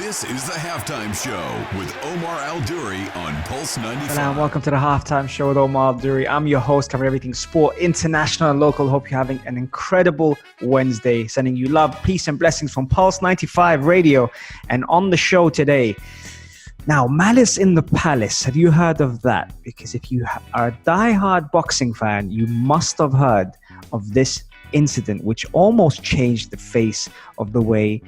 This is the Halftime Show with Omar Al-Duri on Pulse 95. Hello and welcome to the Halftime Show with Omar Al-Duri. I'm your host, covering everything sport, international and local. Hope you're having an incredible Wednesday. Sending you love, peace and blessings from Pulse 95 Radio. And on the show today, now, Malice in the Palace. Have you heard of that? Because if you are a diehard boxing fan, you must have heard of this incident, which almost changed the face of the way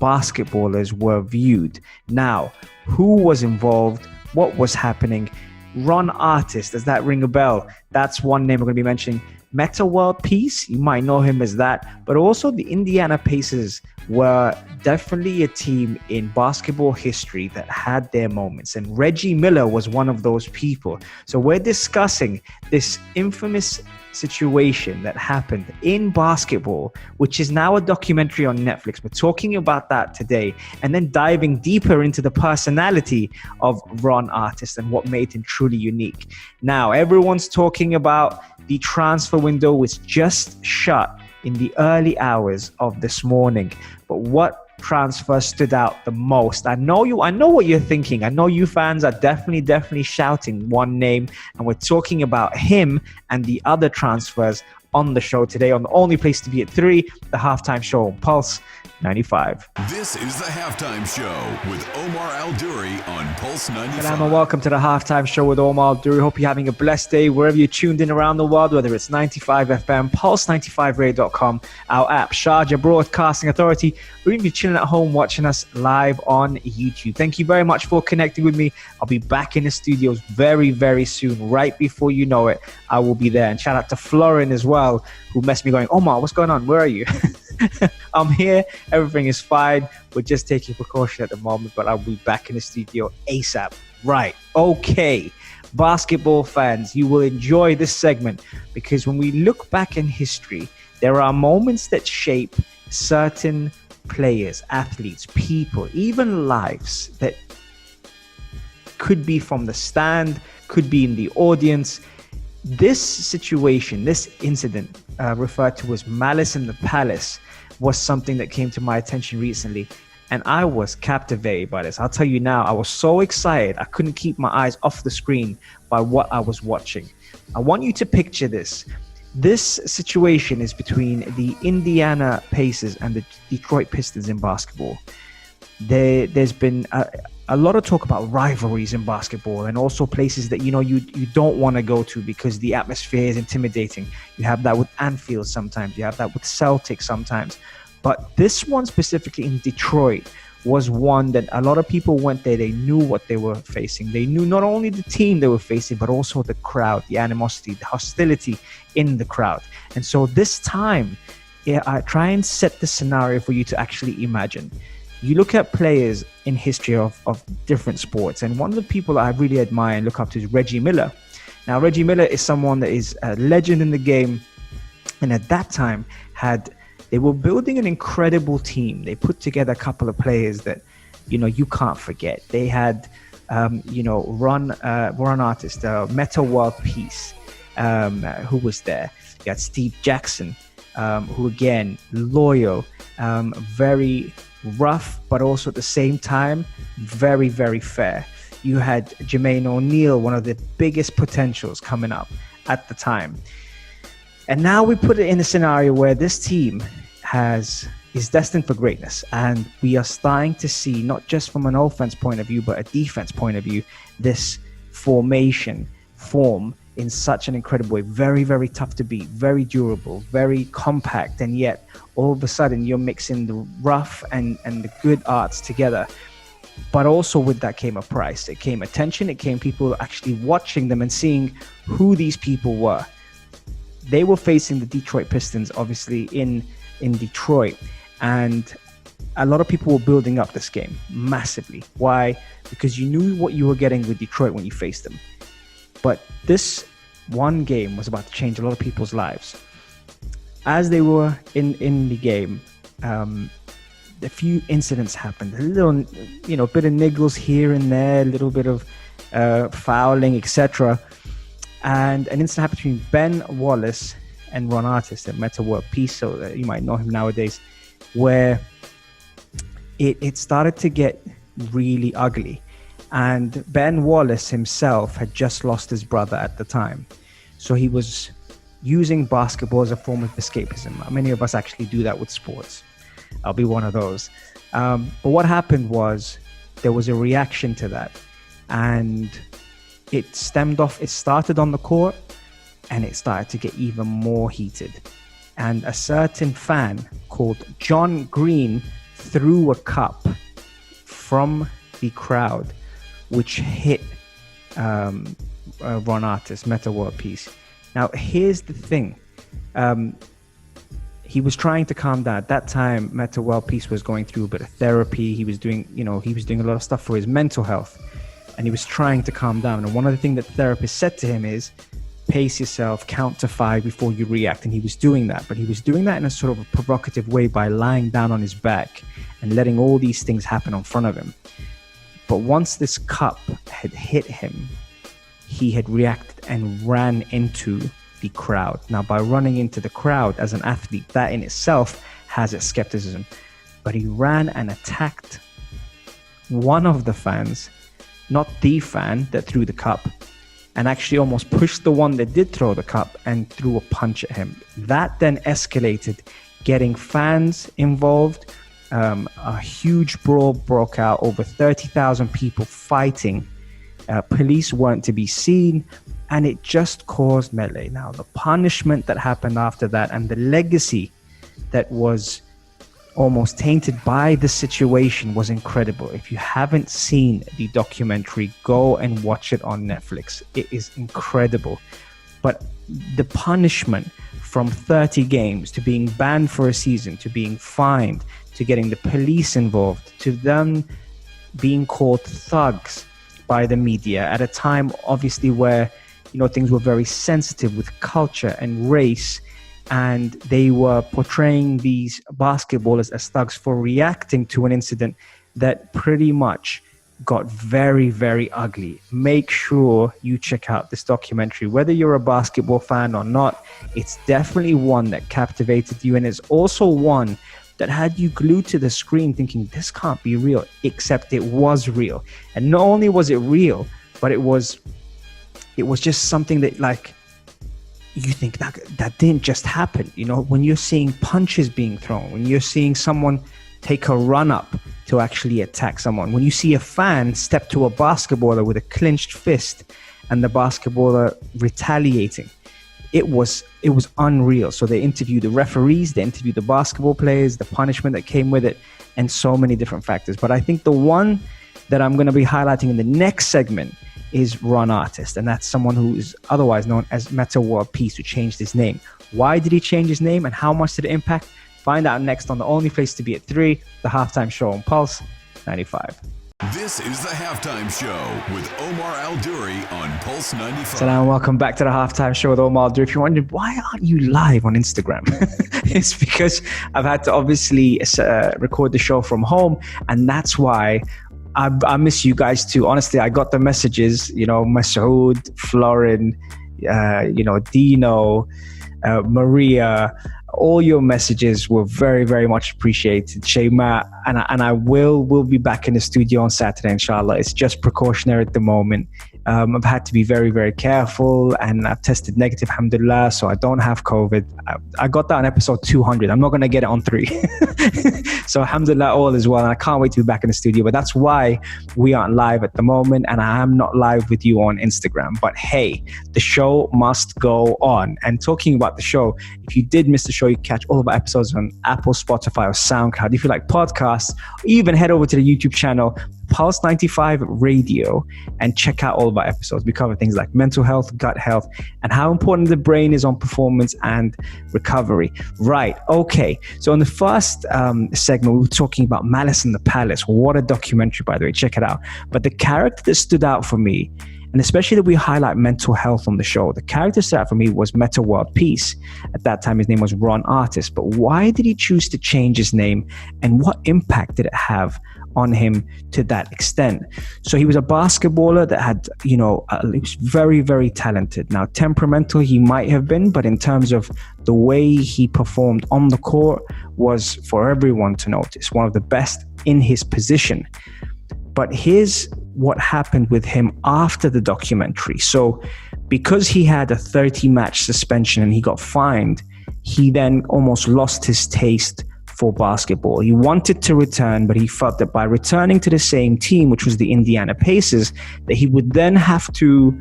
basketballers were viewed. Now, who was involved? What was happening? Ron Artest, does that ring a bell? That's one name we're going to be mentioning. Metta World Peace, you might know him as that, but also the Indiana Pacers were definitely a team in basketball history that had their moments, and Reggie Miller was one of those people. So we're discussing this infamous situation that happened in basketball, which is now a documentary on Netflix. We're talking about that today, and then diving deeper into the personality of Ron Artest and what made him truly unique. Now, everyone's talking about the transfer window was just shut in the early hours of this morning. But what transfer stood out the most? I know what you're thinking. I know you fans are definitely shouting one name, and we're talking about him and the other transfers on the show today on the only place to be at 3, the Halftime Show on Pulse 95. This is the Halftime Show with Omar Al-Duri on Pulse 95. Hello and welcome to the Halftime Show with Omar Al-Duri. Hope you're having a blessed day wherever you're tuned in around the world, whether it's 95 FM, pulse95radio.com, our app, Sharjah Broadcasting Authority, or even if you're chilling at home watching us live on YouTube. Thank you very much for connecting with me. I'll be back in the studios very soon. Right before you know it, I will be there. And shout out to Florin as well, who messaged me going, Omar, what's going on? Where are you? I'm here. Everything is fine. We're just taking precaution at the moment, but I'll be back in the studio ASAP. Right. Okay. Basketball fans, you will enjoy this segment because when we look back in history, there are moments that shape certain players, athletes, people, even lives that could be from the stand, could be in the audience. This situation, this incident referred to as Malice in the Palace, was something that came to my attention recently, and I was captivated by this. I'll tell you now, I was so excited I couldn't keep my eyes off the screen by what I was watching. I want you to picture this. This situation is between the Indiana Pacers and the Detroit Pistons in basketball. There's been a lot of talk about rivalries in basketball, and also places that you don't want to go to because the atmosphere is intimidating. You have that with Anfield sometimes, you have that with Celtics sometimes, but this one specifically in Detroit was one that a lot of people went there. They knew what they were facing. They knew not only the team they were facing, but also the crowd, the animosity, the hostility in the crowd. And so this time, I try and set the scenario for you to actually imagine. You look at players in history of different sports, and one of the people I really admire and look up to is Reggie Miller. Now, Reggie Miller is someone that is a legend in the game, and at that time they were building an incredible team. They put together a couple of players that you can't forget. They had Ron Artest, Metta World Peace, who was there. You had Steve Jackson, who again loyal, very rough, but also at the same time very fair. You had Jermaine Onneil, one of the biggest potentials coming up at the time. And now we put it in a scenario where this team is destined for greatness, and we are starting to see, not just from an offense point of view but a defense point of view, this formation form in such an incredible way. Very tough to beat, very durable, very compact, and yet all of a sudden you're mixing the rough and the good arts together. But also with that came a price. It came attention. It came people actually watching them and seeing who these people were. They were facing the Detroit Pistons, obviously in Detroit, and a lot of people were building up this game massively. Why? Because you knew what you were getting with Detroit when you faced them. But this one game was about to change a lot of people's lives. As they were in the game, a few incidents happened. A little, bit of niggles here and there, a little bit of fouling, etc. And an incident happened between Ben Wallace and Ron Artest at Metta World Peace, so you might know him nowadays, where it started to get really ugly. And Ben Wallace himself had just lost his brother at the time. So he was using basketball as a form of escapism. Many of us actually do that with sports. I'll be one of those. But what happened was there was a reaction to that. And it started on the court, and it started to get even more heated. And a certain fan called John Green threw a cup from the crowd, which hit Ron Artest, Metta World Peace. Now, here's the thing. He was trying to calm down. At that time, Metta World Peace was going through a bit of therapy. He was doing a lot of stuff for his mental health, and he was trying to calm down. And one of the things that the therapist said to him is, pace yourself, count to 5 before you react. And he was doing that, but he was doing that in a sort of a provocative way by lying down on his back and letting all these things happen in front of him. But once this cup had hit him, he had reacted and ran into the crowd. Now, by running into the crowd as an athlete, that in itself has its skepticism. But he ran and attacked one of the fans, not the fan that threw the cup, and actually almost pushed the one that did throw the cup and threw a punch at him. That then escalated, getting fans involved. A huge brawl broke out, over 30,000 people fighting. Police weren't to be seen, and it just caused melee. Now, the punishment that happened after that and the legacy that was almost tainted by the situation was incredible. If you haven't seen the documentary, go and watch it on Netflix. It is incredible. But the punishment from 30 games to being banned for a season, to being fined, to getting the police involved, to them being called thugs by the media at a time obviously where things were very sensitive with culture and race, and they were portraying these basketballers as thugs for reacting to an incident that pretty much got very, very ugly. Make sure you check out this documentary, whether you're a basketball fan or not. It's definitely one that captivated you, and it's also one that had you glued to the screen thinking, this can't be real, except it was real. And not only was it real, but it was just something that, like, you think that didn't just happen. When you're seeing punches being thrown, when you're seeing someone take a run up to actually attack someone, when you see a fan step to a basketballer with a clenched fist and the basketballer retaliating, it was unreal. So they interviewed the referees, they interviewed the basketball players, the punishment that came with it, and so many different factors. But I think the one that I'm going to be highlighting in the next segment is Ron Artest, and that's someone who is otherwise known as Metta World Peace, who changed his name. Why did he change his name, and how much did it impact? Find out next on the only place to be at 3, the Halftime Show on Pulse 95. This is the Halftime Show with Omar Al-Duri on Pulse 95. Salam, welcome back to the Halftime Show with Omar Al-Duri. If you're wondering, why aren't you live on Instagram? It's because I've had to obviously record the show from home, and that's why I miss you guys too. Honestly, I got the messages, Masoud, Florin, Dino, Maria, all your messages were very, very much appreciated. Shayma, and I will be back in the studio on Saturday, inshallah. It's just precautionary at the moment. I've had to be very, very careful, and I've tested negative, alhamdulillah, so I don't have COVID. I got that on episode 200. I'm not going to get it on 3. So alhamdulillah, all is well, and I can't wait to be back in the studio. But that's why we aren't live at the moment, and I am not live with you on Instagram. But hey, the show must go on. And talking about the show, if you did miss the show, you can catch all of our episodes on Apple, Spotify, or SoundCloud. If you like podcasts, even head over to the YouTube channel, Pulse 95 Radio, and check out all of our episodes. We cover things like mental health, gut health, and how important the brain is on performance and recovery. Right, okay. So in the first segment, we were talking about Malice in the Palace. What a documentary, by the way. Check it out. But the character that stood out for me, and especially that we highlight mental health on the show, the character that stood out for me was Metta World Peace. At that time, his name was Ron Artest. But why did he choose to change his name, and what impact did it have on him to that extent? So he was a basketballer that had, he was very, very talented. Now, temperamental he might have been, but in terms of the way he performed on the court was for everyone to notice. One of the best in his position. But here's what happened with him after the documentary. So because he had a 30-match suspension and he got fined, he then almost lost his taste for basketball. He wanted to return, but he felt that by returning to the same team, which was the Indiana Pacers, that he would then have to,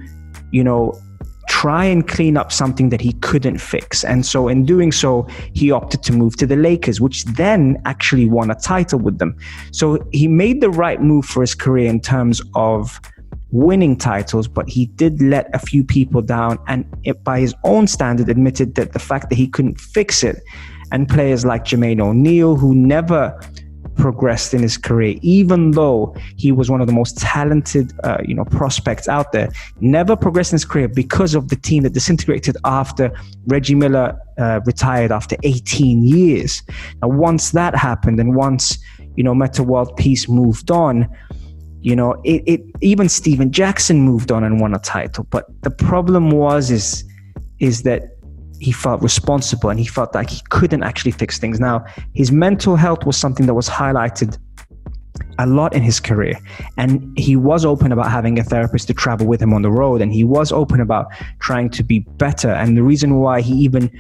try and clean up something that he couldn't fix. And so in doing so, he opted to move to the Lakers, which then actually won a title with them. So he made the right move for his career in terms of winning titles, but he did let a few people down, and by his own standard admitted that the fact that he couldn't fix it, and players like Jermaine Onneil, who never progressed in his career, even though he was one of the most talented prospects out there, never progressed in his career because of the team that disintegrated after Reggie Miller retired after 18 years. Now, once that happened, and once Metta World Peace moved on, even Steve Jackson moved on and won a title. But the problem is that he felt responsible, and he felt like he couldn't actually fix things. Now, his mental health was something that was highlighted a lot in his career, and he was open about having a therapist to travel with him on the road, and he was open about trying to be better. And the reason why he even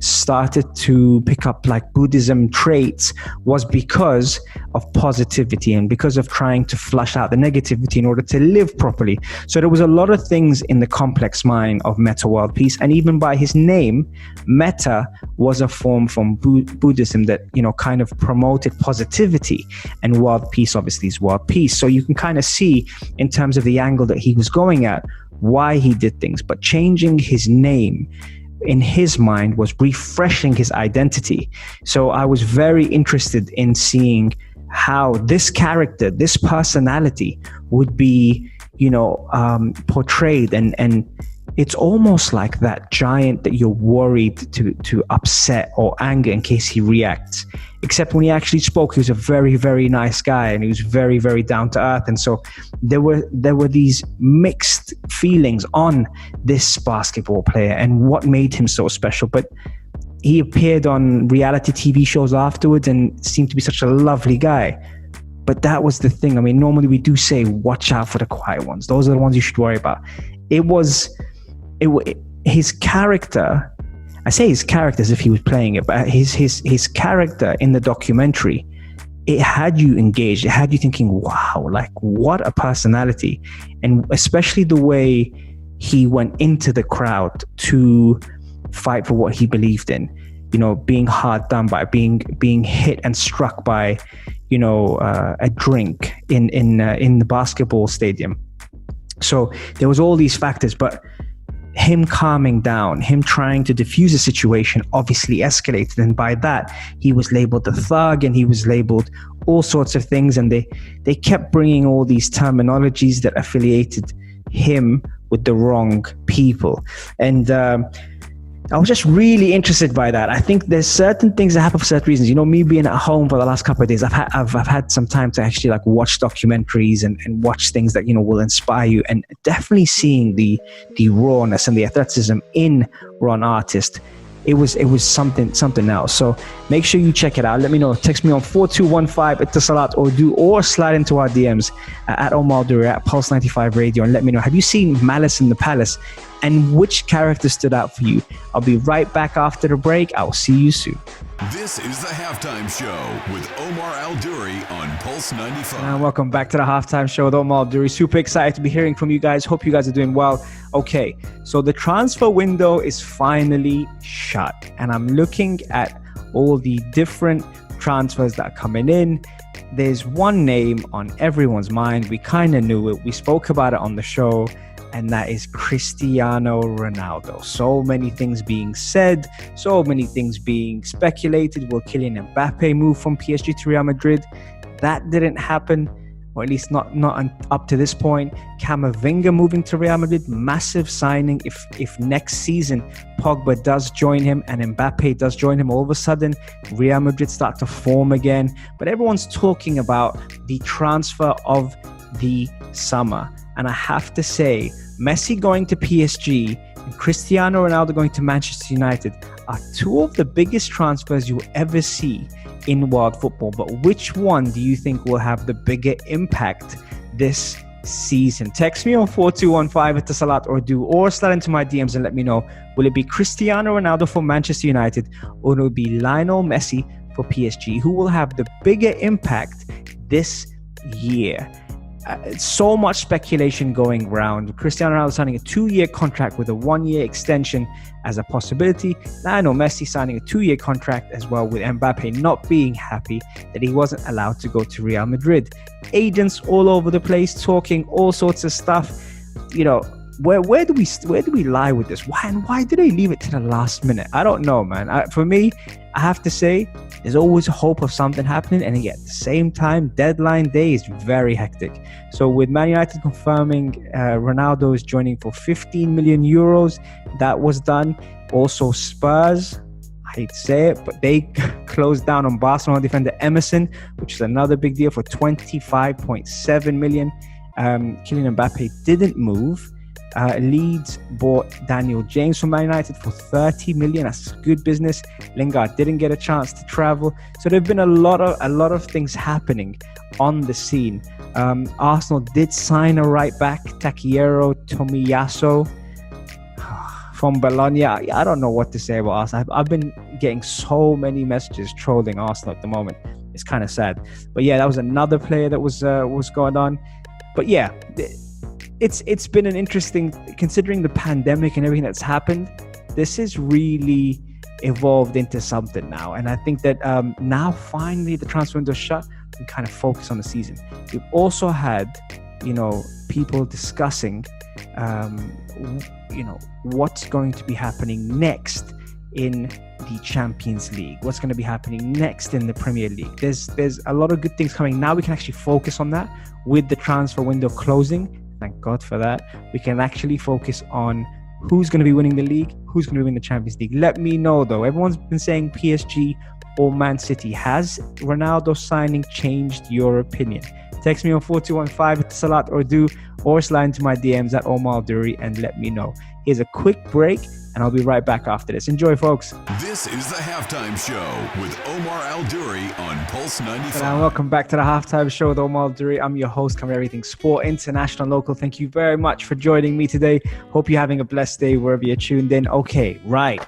started to pick up like Buddhism traits was because of positivity and because of trying to flush out the negativity in order to live properly. So there was a lot of things in the complex mind of Metta World Peace, and even by his name, Metta was a form from Buddhism that kind of promoted positivity, and world peace obviously is world peace. So you can kind of see in terms of the angle that he was going at why he did things. But changing his name in his mind was refreshing his identity. So I was very interested in seeing how this character, this personality would be, portrayed. And it's almost like that giant that you're worried to upset or anger in case he reacts. Except when he actually spoke, he was a very, very nice guy, and he was very, very down to earth. And so there were these mixed feelings on this basketball player and what made him so special. But he appeared on reality TV shows afterwards and seemed to be such a lovely guy. But that was the thing. I mean, normally we do say, watch out for the quiet ones. Those are the ones you should worry about. His character, I say his character as if he was playing it, but his character in the documentary, it had you engaged. It had you thinking, wow, like what a personality. And especially the way he went into the crowd to fight for what he believed in, being hard done by, being hit and struck by, a drink in the basketball stadium. So there was all these factors, but him calming down, him trying to diffuse the situation obviously escalated. And by that, he was labeled a thug, and he was labeled all sorts of things. And they kept bringing all these terminologies that affiliated him with the wrong people. And I was just really interested by that. I think there's certain things that happen for certain reasons. Me being at home for the last couple of days, I've had some time to actually like watch documentaries and watch things that will inspire you. And definitely seeing the rawness and the athleticism in Ron Artest, it was something else. So make sure you check it out. Let me know. Text me on 4215 Etisalat or slide into our DMs at Omar Duri at Pulse 95 Radio and let me know. Have you seen Malice in the Palace? And which character stood out for you? I'll be right back after the break. I'll see you soon. This is the Halftime Show with Omar Al-Duri on Pulse 95. And welcome back to the Halftime Show with Omar Al-Duri. Super excited to be hearing from you guys. Hope you guys are doing well. Okay, so the transfer window is finally shut. And I'm looking at all the different transfers that are coming in. There's one name on everyone's mind. We kind of knew it. We spoke about it on the show. And that is Cristiano Ronaldo. So many things being said, so many things being speculated. Will Kylian Mbappe move from PSG to Real Madrid? That didn't happen, or at least not up to this point. Camavinga moving to Real Madrid, massive signing. If next season Pogba does join him and Mbappe does join him, all of a sudden Real Madrid start to form again. But everyone's talking about the transfer of the summer. And I have to say, Messi going to PSG and Cristiano Ronaldo going to Manchester United are two of the biggest transfers you'll ever see in world football. But which one do you think will have the bigger impact this season? Text me on 4215 at the Salat or slide into my DMs and let me know. Will it be Cristiano Ronaldo for Manchester United, or will it be Lionel Messi for PSG? Who will have the bigger impact this year? So much speculation going around. Cristiano Ronaldo signing a 2-year contract with a 1-year extension as a possibility. Lionel Messi signing a 2-year contract as well, with Mbappe not being happy that he wasn't allowed to go to Real Madrid. Agents all over the place talking all sorts of stuff. You know, where do we lie with this? Why do they leave it to the last minute? I don't know, man. For me, I have to say, there's always hope of something happening, and again, at the same time, deadline day is very hectic. So with Man United confirming Ronaldo is joining for 15 million euros, that was done. Also Spurs, I hate to say it, but they closed down on Barcelona defender Emerson, which is another big deal, for 25.7 million. Kylian Mbappe didn't move. Leeds bought Daniel James from Man United for 30 million. That's good business. Lingard didn't get a chance to travel. So there have been a lot of things happening on the scene. Arsenal did sign a right back, Takeru Tomiyasu from Bologna. I don't know what to say about Arsenal. I've been getting so many messages trolling Arsenal at the moment. It's kind of sad. But yeah, that was another player that was going on. But yeah, it's been an interesting, considering the pandemic and everything that's happened. This has really evolved into something now, and I think that now finally the transfer window shut, we can kind of focus on the season. We've also had, people discussing, what's going to be happening next in the Champions League, what's going to be happening next in the Premier League. There's a lot of good things coming. Now we can actually focus on that with the transfer window closing. Thank God for that. We can actually focus on who's going to be winning the league, who's going to win the Champions League. Let me know, though. Everyone's been saying PSG or Man City. Has Ronaldo signing changed your opinion? Text me on 4215 at Salat or slide into my DMs at Omar Al-Duri and let me know. Here's a quick break, and I'll be right back after this. Enjoy, folks. This is the Halftime Show with Omar Al-Duri on Pulse 95. And welcome back to the Halftime Show with Omar Al-Duri. I'm your host, covering everything sport, international, local. Thank you very much for joining me today. Hope you're having a blessed day wherever you're tuned in. Okay, right.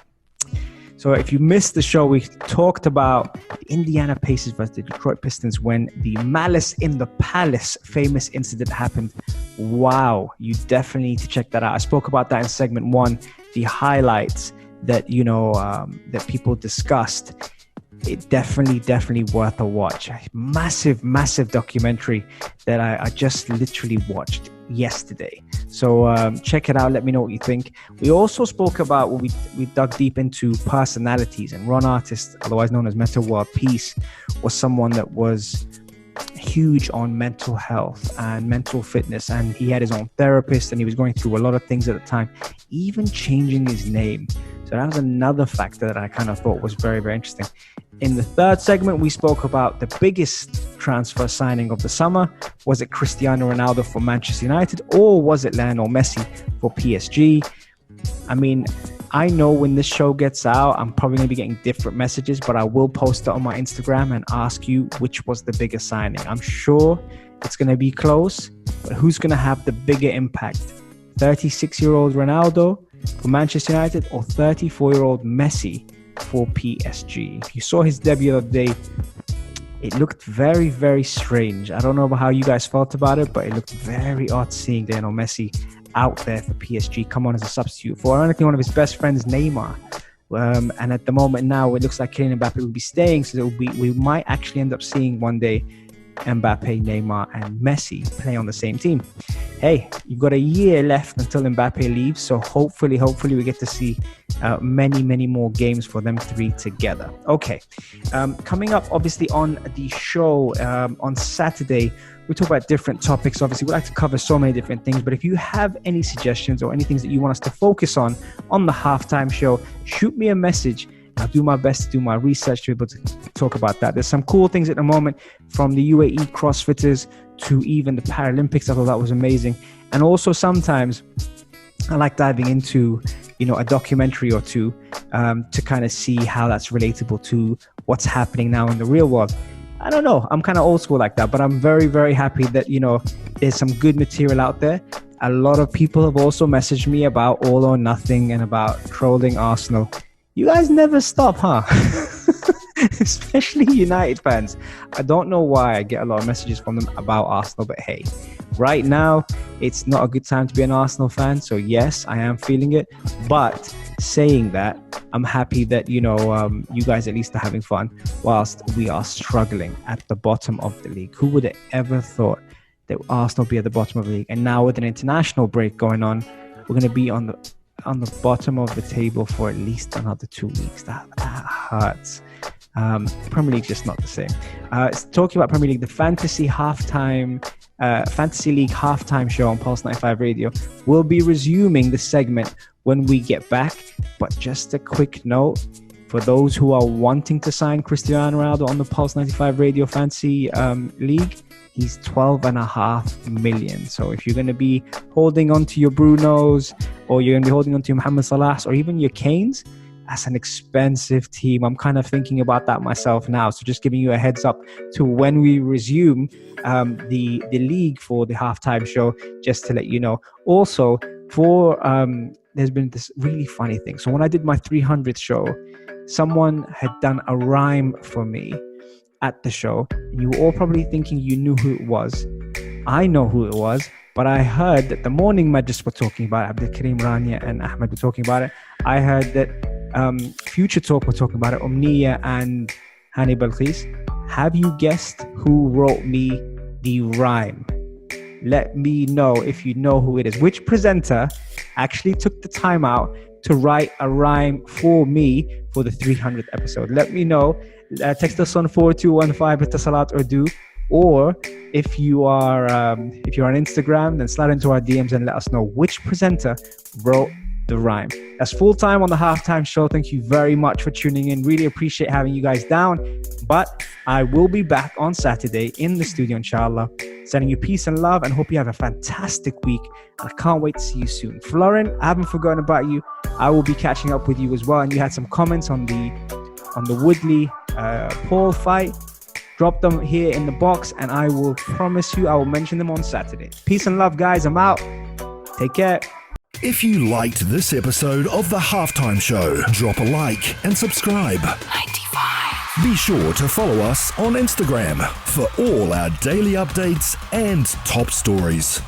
So if you missed the show, we talked about the Indiana Pacers versus the Detroit Pistons when the Malice in the Palace famous incident happened. Wow, you definitely need to check that out. I spoke about that in segment 1, the highlights that, that people discussed. It definitely worth a watch. A massive documentary that I just literally watched yesterday. So check it out. Let me know what you think. We also spoke about, we dug deep into personalities, and Ron Artest, otherwise known as Mental World Peace, was someone that was huge on mental health and mental fitness, and he had his own therapist, and he was going through a lot of things at the time, even changing his name. So that was another factor that I kind of thought was very, very interesting. In the third segment, we spoke about the biggest transfer signing of the summer. Was it Cristiano Ronaldo for Manchester United, or was it Lionel Messi for PSG? I mean, I know when this show gets out, I'm probably going to be getting different messages, but I will post it on my Instagram and ask you which was the biggest signing. I'm sure it's going to be close, but who's going to have the bigger impact? 36-year-old Ronaldo for Manchester United, or 34-year-old Messi for PSG? If you saw his debut the other day, it looked very, very strange. I don't know about how you guys felt about it, but it looked very odd seeing Lionel Messi out there for PSG, come on as a substitute for ironically one of his best friends, Neymar. And at the moment now, it looks like Kylian Mbappe will be staying, so we might actually end up seeing one day Mbappe, Neymar, and Messi play on the same team. Hey, you've got a year left until Mbappe leaves, so hopefully we get to see many more games for them three together. Okay, coming up obviously on the show on Saturday, we talk about different topics. Obviously, we like to cover so many different things, but if you have any suggestions or any things that you want us to focus on the halftime show, shoot me a message. I'll do my best to do my research to be able to talk about that. There's some cool things at the moment, from the UAE CrossFitters to even the Paralympics. I thought that was amazing. And also sometimes I like diving into, a documentary or two to kind of see how that's relatable to what's happening now in the real world. I don't know. I'm kind of old school like that, but I'm very, very happy that, there's some good material out there. A lot of people have also messaged me about All or Nothing and about trolling Arsenal. You guys never stop, huh? Especially United fans. I don't know why I get a lot of messages from them about Arsenal, but hey, right now it's not a good time to be an Arsenal fan. So yes, I am feeling it. But saying that, I'm happy that, you guys at least are having fun whilst we are struggling at the bottom of the league. Who would have ever thought that Arsenal would be at the bottom of the league? And now with an international break going on, we're going to be on the bottom of the table for at least another 2 weeks. That hurts. Premier League's just not the same. Talking about Premier League, the Fantasy League halftime show on Pulse 95 Radio will be resuming the segment when we get back. But just a quick note for those who are wanting to sign Cristiano Ronaldo on the Pulse 95 Radio Fantasy League. He's 12.5 million. So if you're going to be holding on to your Brunos, or you're going to be holding on to your Mohamed Salahs, or even your Kanes, that's an expensive team. I'm kind of thinking about that myself now. So just giving you a heads up to when we resume the league for the halftime show, just to let you know. Also, there's been this really funny thing. So when I did my 300th show, someone had done a rhyme for me at the show. And you were all probably thinking you knew who it was. I know who it was, but I heard that the Morning Majlis were talking about it. Abdul Karim Rania and Ahmed were talking about it. I heard that Future Talk were talking about it, Omnia and Hani Balqis. Have you guessed who wrote me the rhyme? Let me know if you know who it is. Which presenter actually took the time out to write a rhyme for me for the 300th episode? Let me know. Text us on 4215 Itasalat Urdu, or if you are on Instagram, then slide into our DMs and let us know which presenter wrote the rhyme. That's full time on the halftime show. Thank you very much for tuning in. Really appreciate having you guys down. But I will be back on Saturday in the studio, inshallah. Sending you peace and love, and hope you have a fantastic week. I can't wait to see you soon. Florin, I haven't forgotten about you. I will be catching up with you as well. And you had some comments on the Woodley Paul fight. Drop them here in the box, and I will promise you I will mention them on Saturday. Peace and love, guys. I'm out. Take care. If you liked this episode of The Halftime Show, drop a like and subscribe. 95. Be sure to follow us on Instagram for all our daily updates and top stories.